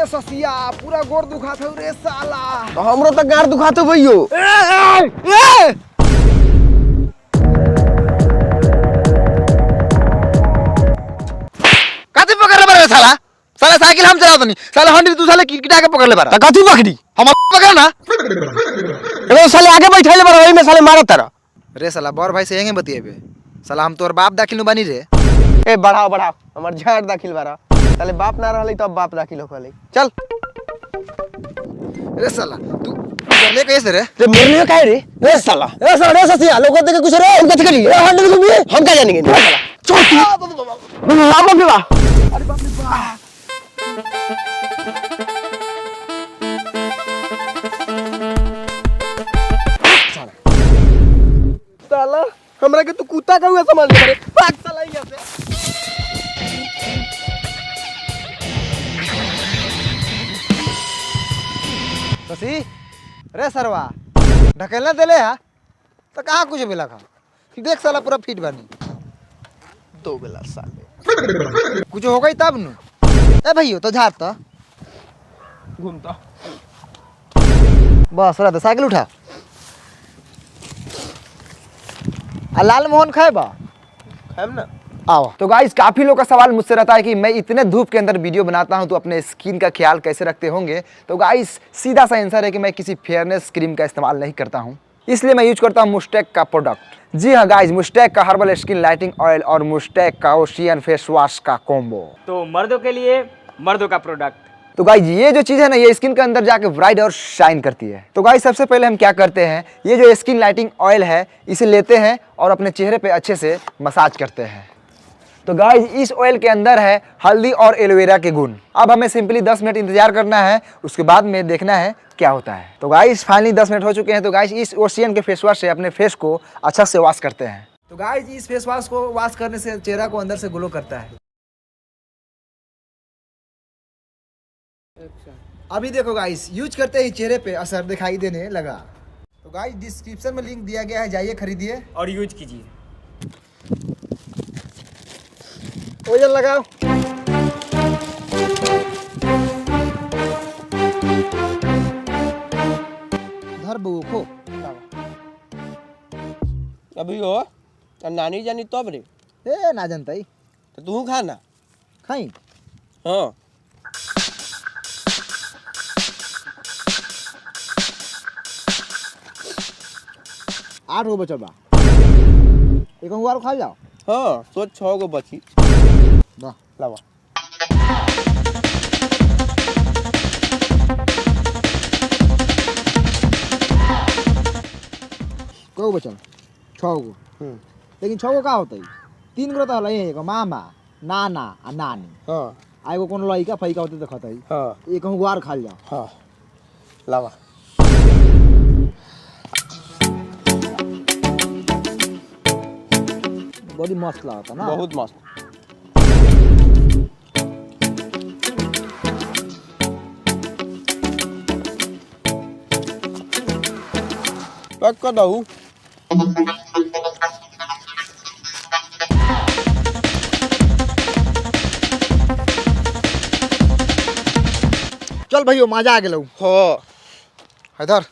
रे ससिया पूरा गोड़ दुखा था रे साला। तो हमरो तो गाड़ दुखा तो भइयो। कथी पकड़ ले बारे साला? साला साइकिल हम चलावत नहीं। साला हंडी तू साले किटा के पकड़ ले बारा। त कथी पकड़ी? हम पकड़ ना। रे साले आगे बैठैले बारा ओही में साले मारत तारा। रे साला बड़ भाई से यंगे बतिएबे। साला हम तोर बाप दाखिल नु बानी रे। ए बढ़ाओ बढ़ाओ हमर झाड़ दाखिल बारा। साले बाप ना रहले तब बाप दाखिल होखले। चल। रे साला तू करले कैसे रे? रे मरलियो काहे रे? रे साला रे ससिया लोग देख के कुछ रे हम कथी करी? ए हंडी घूमिए हम का जानेंगे साला। चल बाप रे बाप। अरे बाप रे बाप। साला हमरा के तू कुत्ता का हुआ समझ ले रे। भाग साला यहां से। ससी रे सरवा ढकेलना देले हा तो कहाँ कुछ बेला खा देख साला पूरा फिट बानी दो बेला साले कुछ हो गई तब नु ए भैयो तो झाड़ तो घूमता बस रहा साइकिल उठा आ लाल मोहन खाए बा खाएम ना। आओ तो गाइस काफी लोग का सवाल मुझसे रहता है कि मैं इतने धूप के अंदर वीडियो बनाता हूं तो अपने स्किन का ख्याल कैसे रखते होंगे। तो गाइस सीधा सा आंसर है कि मैं किसी फेयरनेस क्रीम का इस्तेमाल नहीं करता हूं, इसलिए मैं यूज करता हूं मुस्टैक का प्रोडक्ट। जी हाँ गाइस, मुस्टैक का हर्बल स्किन लाइटिंग ऑयल और मुस्टैक का ओशियन फेस वॉश का कॉम्बो। तो मर्दों के लिए मर्दों का प्रोडक्ट। तो गाइस ये जो चीज़ है ना, ये स्किन के अंदर जाके ब्राइट और शाइन करती है। तो गाइस सबसे पहले हम क्या करते हैं, ये जो स्किन लाइटिंग ऑयल है इसे लेते हैं और अपने चेहरे पे अच्छे से मसाज करते हैं। तो गाइस इस ऑयल के अंदर है हल्दी और एलोवेरा के गुण। अब हमें सिंपली 10 मिनट इंतजार करना है, उसके बाद में देखना है क्या होता है। तो गाइस फाइनली 10 मिनट हो चुके हैं। तो गाइस इस ओशियन के फेस वॉश से अपने फेस को अच्छा से वॉश करते हैं। तो गाइस इस फेस वॉश को वॉश करने से चेहरा को अंदर से ग्लो करता है। अभी देखो गाइस यूज करते ही चेहरे पे असर दिखाई देने लगा। तो गाइस डिस्क्रिप्शन में लिंक दिया गया है, जाइए खरीदिए और यूज कीजिए। ओजन लगाओ। धर बहू खो अभी हो नानी जानी तब रे। ए ना जानता ही तो तू खा ना। खाई हाँ 8 गो बचल बा, एक और खा जाओ। हाँ तो 6 गो बची। वाह लावा को बचल 6 गो। लेकिन 6 गो का होता है, 3 गो तो हल एगो मामा नाना आ नानी। हाँ आ एगो कोनो लइका फइका होते तो खाता है। हाँ एक और खा जाओ। हाँ लावा बड़ी मस्त लगता ना, बहुत मस्त। पैक कर दऊ। चल भैया मजा आ गेलौ। हाँ इधर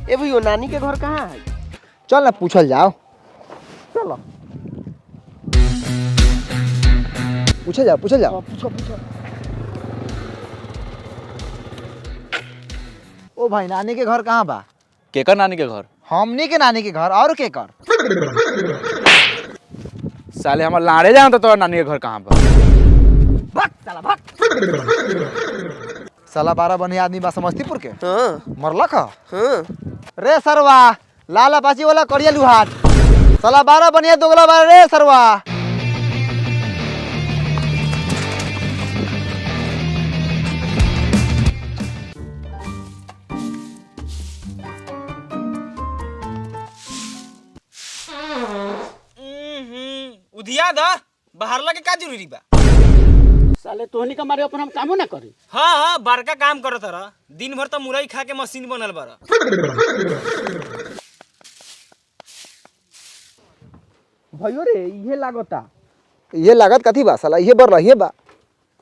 ए भैया नानी के घर कहाँ है? चल ना पूछल जाओ। चलो पूछल जाओ। पूछो पूछो। ओ भाई नानी के घर कहाँ बा? केकर नानी के घर? हमनी के नानी के घर और केकर? साले हमार लाड़े जानता तो नानी के घर कहाँ बा? भाग साला भाग। साला 12 बनिया आदमी बा समस्तीपुर के। हाँ मरलक ह? हाँ रे सरवा लाला पाची वाला करिया लुहार। साला 12 बनिया दोगला बा रे सरवा। उधिया दा बाहरला के का जरूरी बा? साले तोहनी का मारे अपन हम कामो ना करी। हाँ हाँ बड़का काम करत रह, दिन भर तो मुरई खा के मशीन बनल बारा। भयो रे ये लागता। ये लागत कथी बा साला, ये बर रही बा।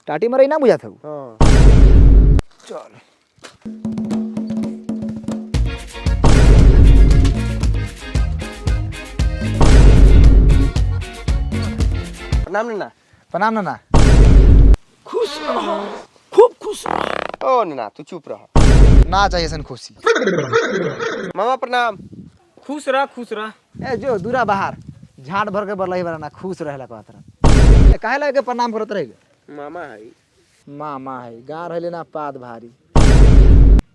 टाटी मरई ना बुझा था हाँ चल प्रणाम नन्ना। प्रणाम नाना। खुश रहो, खूब खुश रहो। ओ नन्ना तू चुप रह। ना चाहिए सन खुशी। मामा प्रणाम। खुश रह। ए जो दूरा बाहर झाड़ भर के बरलही बरा ना खुश रहेला कहत रह। काहे लगे प्रणाम करत रही। मामा है मामा है गाँव रहले ना पाद भारी।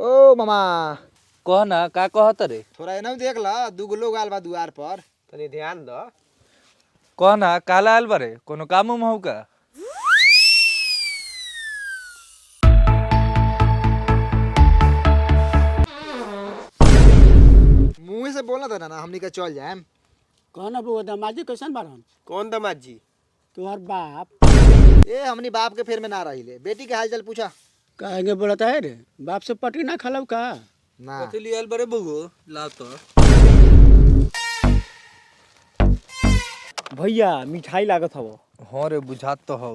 ओ मामा कह ना का कहत रे। थोड़ा एना देख ला दूगो लोग आल बा दुआर पर। तनी ध्यान दो। कह ना काला आयल बारे कोनो काम उम हौ का। मुंह से बोलना था ना हमनी का चल जाए। कहना बउआ दामाजी कैसन बारन? कौन दामाद जी? तोहर बाप ए हमनी बाप के फेर में ना रही ले बेटी के हाल चाल पूछा। कहेंगे बोलता है रे, बाप से पटी ना खलव का? ना कथि लियल बारे बगो ला तो। भैया मिठाई लागत हव। हाँ रे बुझात तो हौ।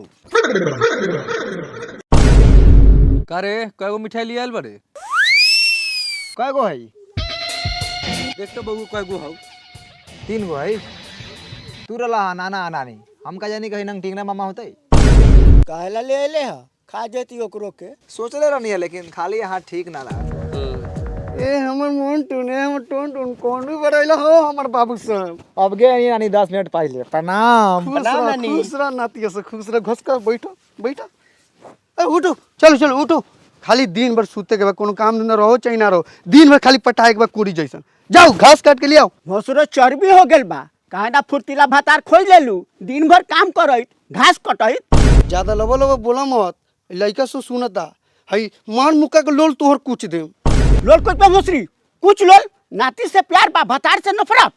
का रे कएगो मिठाई लियल बारे। कय गो है। देख तो बगो कएगो हौ। 3 गो है। तू रला नाना नानी हम का जानी कहीं नंग ठीक ना मामा होते। कहला ले ले ह खा जेती ओकरो के। सोचले रहनी है लेकिन खाली यहाँ ठीक ना लगा। ए हमर मोन टूने हमर टोन कौन भी बड़ैला हो हमर बाबू साहब। अब गए नानी 10 मिनट पहले। प्रणाम। खुश रह नाती से खुश रह घस कर बैठो बैठो। ए उठो चलो चलो उठो। खाली दिन भर सूते के बाद कोनो काम धंधा रहो चाहे ना रहो, दिन भर खाली पटाए के बाद कोड़ी जैसन। जाओ घास काट के ले आओ। भसुरो चर्बी हो गेल बा, काहे ना फुर्तीला भातार खोज लेलू, दिन भर काम करैत घास कटैत। ज्यादा लबो लबो बोला मत, लइका सो सुनता हई मान मुका के लोल तोहर कुछ दे। लोल कुछ पे मसरी कुछ लोल नाती से प्यार बा भातार से नफरत।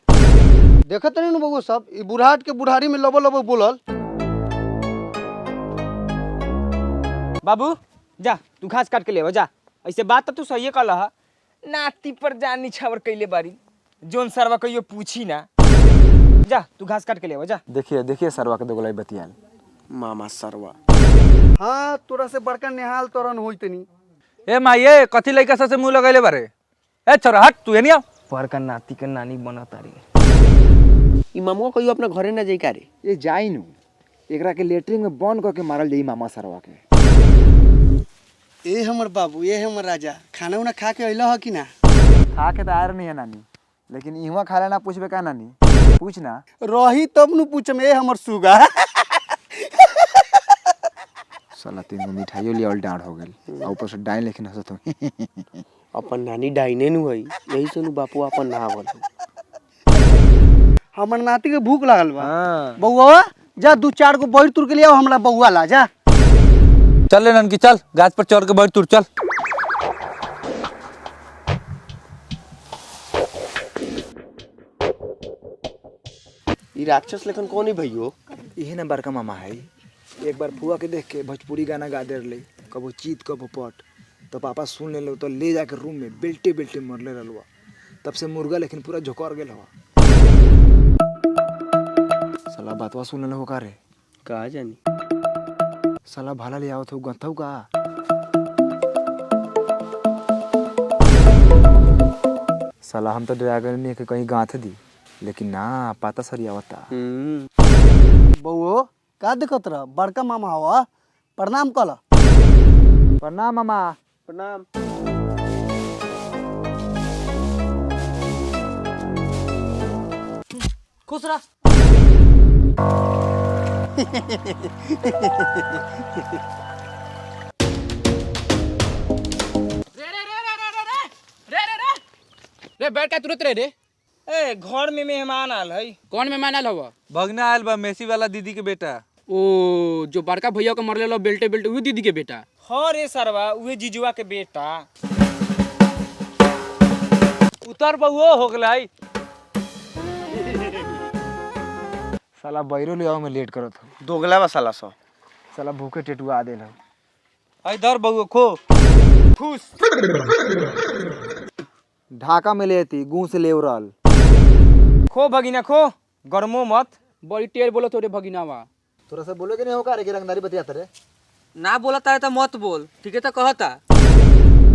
देखत नहीं न बगो सब ई बुढ़ाट के बुढ़ारी में लबो लबो बोलल। बाबू जा तू घास काट के ले जा। ऐसे बात तो तू सही कहला ह। नाती पर जानी छावर कैले बारी जोन सरवा कहियो पूछी ना। जा तू घास काट के ले जा। देखिए देखिए सरवा के दोगलाई बतियाल। मामा सरवा। हाँ तोरा से बड़का निहाल तोरन होई तनी। ए माये कथि लइका से मुंह लगैले बारे। ए छोरा हट तू एनी आ। पर का नाती के नानी बनत तारी। ई मामुआ कहियो अपना घरे ना जाई का रे। ये जाई नु एकरा के लेटरिन में बंद करके मारल जाई मामा सरवा के। ए हमर बाबू ए हमर राजा खाना उना खा के अइला ह कि ना? खा के तो आयर नहीं है नानी लेकिन इहवा खा लेना पूछबे का नानी पूछ ना। रही तब नु पूछम ए हमर सुगा। साला 3 गो मिठाइयो लिया और डांड हो गेल और ऊपर से डाइन लेकिन हंसत हो। अपन नानी डाइने नु हई, यही से नु बापू अपन नहावल। हमर नाती के भूख लागल बा। बउआ जा 2-4 गो बैर तुर के ले आओ हमरा बउआ ला जा। चल ले ननकी चल गाछ पर चढ़ के बैठ तू चल। ई राक्षस लेखन कौन ही भइयो? यही ना बड़का मामा है। एक बार फुआ के देख के भोजपुरी गाना गा दे रहे कबो चीत कबो पट तो पापा सुन ले लो तो ले जाके रूम में बेल्टे बेल्टे मरले रहलवा। तब से मुर्गा लेकिन पूरा झोकर गेल हवा। साला बातवा सुन ले हो का रे। का जानी साला भाला ले आवत हो गंथौ का। साला हम तो ड्रैगन ने के कहीं गांथ दी लेकिन ना पाता सरी आवता। बउओ का देखत रह बड़का मामा हवा प्रणाम कला। प्रणाम मामा। प्रणाम। खुश रह। रे बैठ का तुरंत रे रे। ए घर में मेहमान आल है। कौन मेहमान आल हवा? भगना आयल बा मेसी वाला दीदी के बेटा। ओ जो बड़का भैया के मरले लो बेल्टे बेल्टे वही दीदी के बेटा। हाँ रे सरवा उहे जीजुआ के बेटा। उतर बहुओ हो गलाई। साला बैरो ले आओ में लेट करत हो। दोगला बा साला सो। साला भूखे टेटुआ देल हो। आई धर बहुओ खो। खुश ढाका में लेती गूं से लेवरल। खो भगिना खो गरमो मत। बड़ी टेर बोलो तोरे भगिनावा। तोरा से बोले के नहीं होगा रे कि रंगदारी बतियात रे। ना बोला तारे तो मत बोल, ठीक है तो कहता।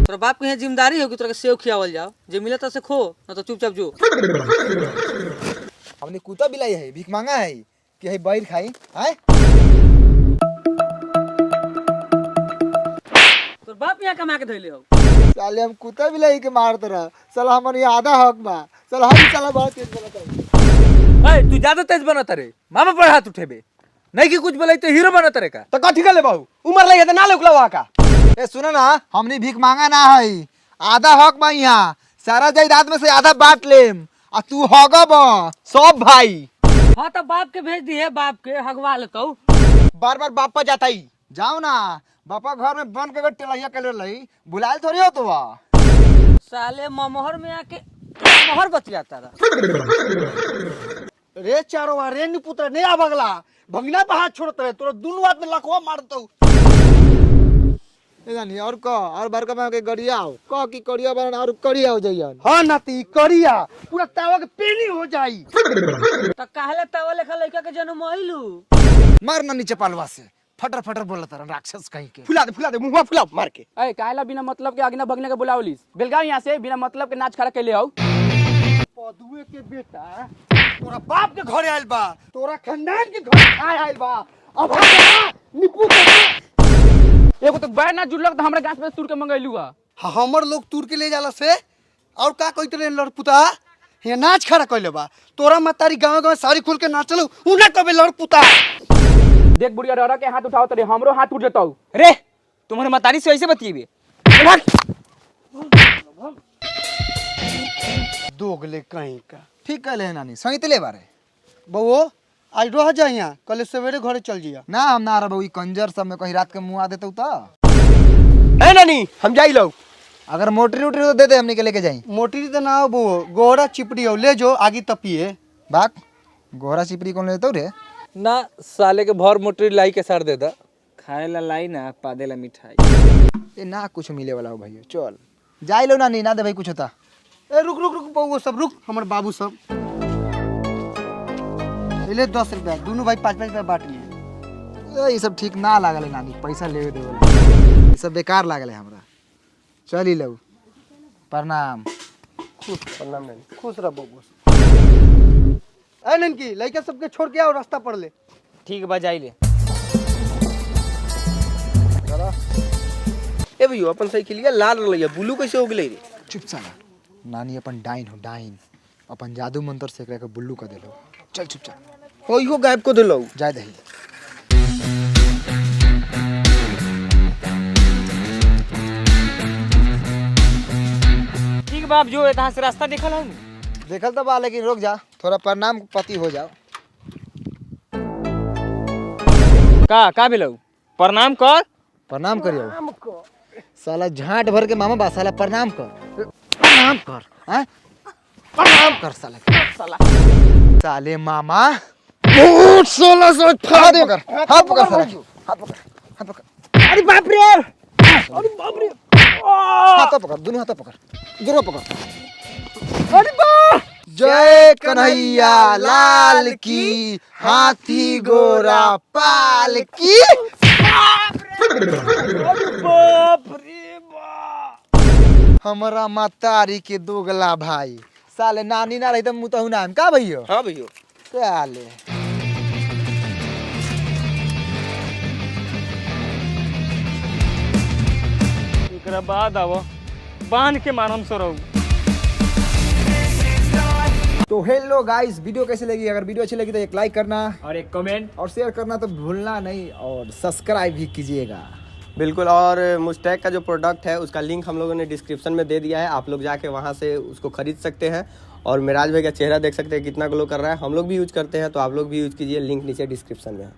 तोरा बाप के यहाँ जिम्मेदारी हो कि तोरा के सेव खियावल जाओ, जे मिले तो से खो, ना तो चुपचाप जो। हमने कुत्ता बिलाई है, भीख मांगा है कि है बैर खाई आए। तोर बाप यहाँ कमा के धइले हो। साले हम कुत्ता बिलाई के मारते रह, साला हमारे यहाँ आधा हक बा, साला हम साला बहुत तेज बोलता है। ए तू ज्यादा तेज बनत रे, मामा पर हाथ उठेबे नहीं कि कुछ बोलाई तो हीरो बनत रे का। तो कथी कर ले बाबू, उमर लगे तो ना लुकला का। ए सुनो ना, हमने भीख मांगा ना है, आधा हक बा यहाँ, सारा जायदाद में से आधा बांट लेम, आ तू होगा बा सब भाई। हाँ तो बाप के भेज दिए, बाप के हगवा लेतो। बार बार बाप पर जाता ही जाओ ना, बापा घर में बन के टेलैया के लई बुलाए थोड़ी हो तो साले ममोहर में आके ममोहर बतियाता रहा। रे चारो बार रे पुत्र नहीं आ बगला, भंगना पे हाथ छोड़ते रहे, तोरा दोनों हाथ में लखवा मारतो। ए जानी और का और बार का के गड़िया हो का की कड़िया बन और कड़िया हो जाइयन। हाँ नाती करिया पूरा तावा के पेनी हो जाई। तो काहले तावा लेखा लड़का के जन्म आइलू। मार ना नीचे पालवा से, फटर फटर बोलता रहा राक्षस कहीं के। फुला दे मुंहवा फुला मार के। ए काहेला बिना मतलब के आगना बगने के बुलावलिस, बेलगाव यहाँ से बिना मतलब के नाच खड़ा कैले हो। पदुए के बेटा तोरा बाप के घरे आइल बा, तोरा खानदान के घरे खाए आइल बा। अब निपू एगो तो बैर ना जुड़लक तो हमरा गाछ पे तूर के मंगैलू हा। हमर लोग तूर के ले जाला से और का कहते रहे लड़पुता ये नाच खड़ा कइले बा। तोरा मतारी गांव गांव साड़ी खोल के नाचलो उना कबे लड़पुता। देख बुढ़िया डरा के हाथ उठाओ तरे हमरो हाथ उठ जताऊ। रे तुम्हारे मतारी से ऐसे बतिएबे। दोगले कहीं का। ठीक कहले है नानी, सही ले बारे बउओ आज रह जा यहाँ, कल सवेरे घरे चल जिया। ना हम ना रह ई कंजर सब में कहीं रात के मुंह आ देते तो। है नानी हम जाई लो। अगर मोटरी उटरी तो दे दे, हमने के लेके जाई। मोटी तो ना हो बउओ, गोरा चिपड़ी हो ले जो आगे तपिए। बाक गोरा चिपरी कौन लेते रे? ना साले के भर मोटरी लाई के सार दे दा। खाए ला लाई ना, पादे ला मिठाई। ए ना कुछ मिले वाला हो भाई, चल जाई लो नानी, ना दे भाई कुछ होता। ए रुक रुक रुक बउओ सब रुक, हमर बाबू सब ले 10 रुपया, दोनों भाई 5-5 रुपया बांट लिए। ये सब ठीक ना लागल है नानी, पैसा ले दे वाला ये सब बेकार लागल है हमरा। चल ही लो, प्रणाम। प्रणाम नानी, खुश रह बउओ। ए ननकी लइका सबके छोड़ के आओ, रास्ता पर ले। ठीक बा जाई ले। ए भैया अपन साइकिलिया लाल रलैया ब्लू कैसे हो गेलै रे? चुप साला, नानी अपन डाइन हो डाइन, अपन जादू मंत्र से एकरा के बुल्लू कर देलो। चल चुपचाप हो इहो गायब को देलौ। जाय दही। ठीक बाप जो यहाँ से रास्ता देखल हूँ। देखल तो बा, लेकिन रुक जा, थोड़ा प्रणाम पति हो जाओ। का भेलौ? प्रणाम कर। प्रणाम करियो साला, झांट भर के मामा बा, साला प्रणाम कर, प्रणाम कर, हैं? प्रणाम कर साला साले मामा। बहुत 1600 हाथ पकड़, हाथ पकड़ साला, हाथ पकड़, हाथ पकड़। अरे बाप रे, हाथ पकड़, दोनों हाथ पकड़, दोनों पकड़। अरे बा जय कन्हैया लाल की, हाथी गोरा पाल की। हमारा मातारी के दोगला भाई, साले नानी ना रही तो मुतहु नाम का भैया। हां भैया साले एकरा बाद आवो बांध के मारम सो रहू। तो हेलो गाइस, वीडियो कैसी लगी? अगर वीडियो अच्छी लगी तो एक लाइक करना और एक कमेंट और शेयर करना तो भूलना नहीं, और सब्सक्राइब भी कीजिएगा। बिल्कुल। और मुस्टैक का जो प्रोडक्ट है उसका लिंक हम लोगों ने डिस्क्रिप्शन में दे दिया है, आप लोग जाके वहाँ से उसको खरीद सकते हैं। और मिराज भाई का चेहरा देख सकते हैं कितना ग्लो कर रहा है, हम लोग भी यूज करते हैं, तो आप लोग भी यूज कीजिए, लिंक नीचे डिस्क्रिप्शन में है।